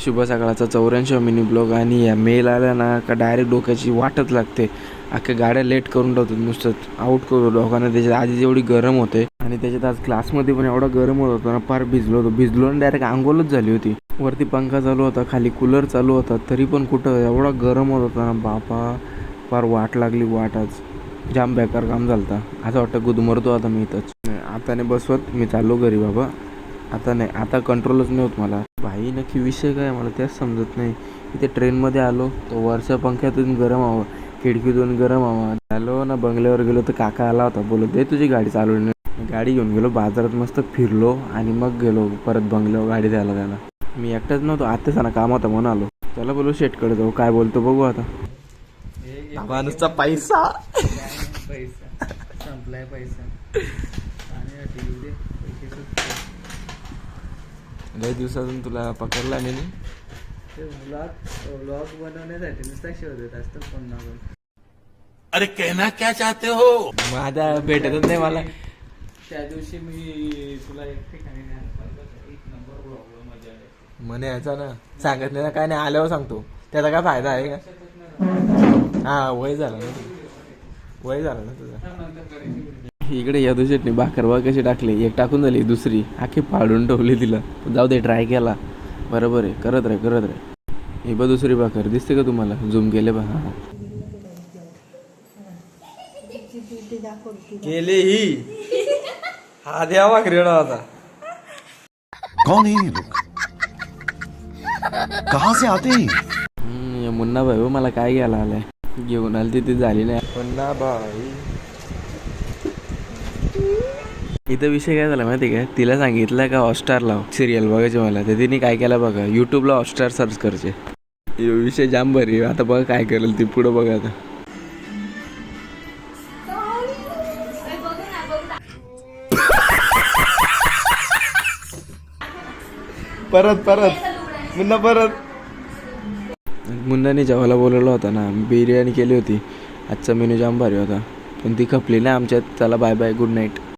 शुभ सकाळचा 84 mini blog. आणि या मेल आल्या ना का डायरेक्ट डोक्याची वाटच लागते. अख्ख्या गाड्या लेट करून ठेवतात, नुसतंच आउट करू लोकांना. त्याच्यात आधी जेवढी गरम होते आणि त्याच्यात आज क्लासमध्ये पण एवढा गरम होत होता ना, फार भिजलो आणि डायरेक्ट आंघोळच झाली होती. वरती पंखा चालू होता, खाली कूलर चालू होता, तरी पण कुठं एवढा गरम होत होता ना बापा. फार वाट लागली. वाट आज जाम बेकार काम झालं होतं. असं वाटतं गुदमरतो आता मी इथंच. आता नाही बसवत, मी चाललो घरी बाबा. आता नाही, आता कंट्रोलच नाही होत मला. भाई नक्की विषय काय मला तेच समजत नाही. इथे ट्रेनमध्ये आलो तर वरच्या पंख्यातून गरम हवा, खिडकीतून गरम हवा. आलो ना बंगल्यावर गेलो तर काका आला होता, बोलत दे तुझी गाडी चालवली. गाडी घेऊन गेलो बाजारात, मस्त फिरलो आणि मग गेलो परत बंगल्यावर गाडी द्यायला त्याला. मी एकटाच नव्हतो, आत्ताच ना काम होता म्हणून आलो. त्याला बोलू शेटकडे जाऊ, काय बोलतो बघू आता. माणूसचा पैसा संपलाय पैसा. लय दिवसातून तुला पकडला मी. व्लॉग बनवण्यासाठी नुसता शोधत असतो फोन लागून. अरे कहना क्या चाहते हो. माझा भेटतच नाही मला. त्या दिवशी मी तुला एक ठिकाणी एक नंबर ब्लॉग मजा आली. म्हणे याचा ना सांगत नाही ना, काय नाही, आल्यावर सांगतो. त्याचा काय फायदा आहे का. हा वय झालं ना, वय झालं ना तुझं. इकडे या शेटने भाकरवा कशी टाकली, एक टाकून झाली, दुसरी आखी फाडून ठेवली तिला. जाऊ दे, ट्राय केला, बरोबर आहे. करत रे. ही बघ दुसरी भाकर दिसते का तुम्हाला, झूम केले बा. हा केले ही हा द्या भाकरी होता. कौन है ये लोग, कहाँ से आते हैं. या मुन्ना भाई हो, मला काय घ्यायला आलाय. घेऊन आली ती झाली नाही. मुन्ना भाई इथं विषय काय झाला माहिती आहे का, तिला सांगितलं का हॉटस्टारला सिरियल बघायचे मला, तर तिने काय केलं बघा, यूट्यूबला हॉटस्टार सर्च करायचे. विषय जाम बरी. आता बघा काय करेल ती पुढं बघा आता. परत मुन्ना परत. मुन्नाने जेवायला बोलवलं होता ना, बिर्याणी केली होती. आजचा मेनू जाम भारी होता, पण ती खपली ना आमच्यात. चला बाय बाय, गुड नाईट.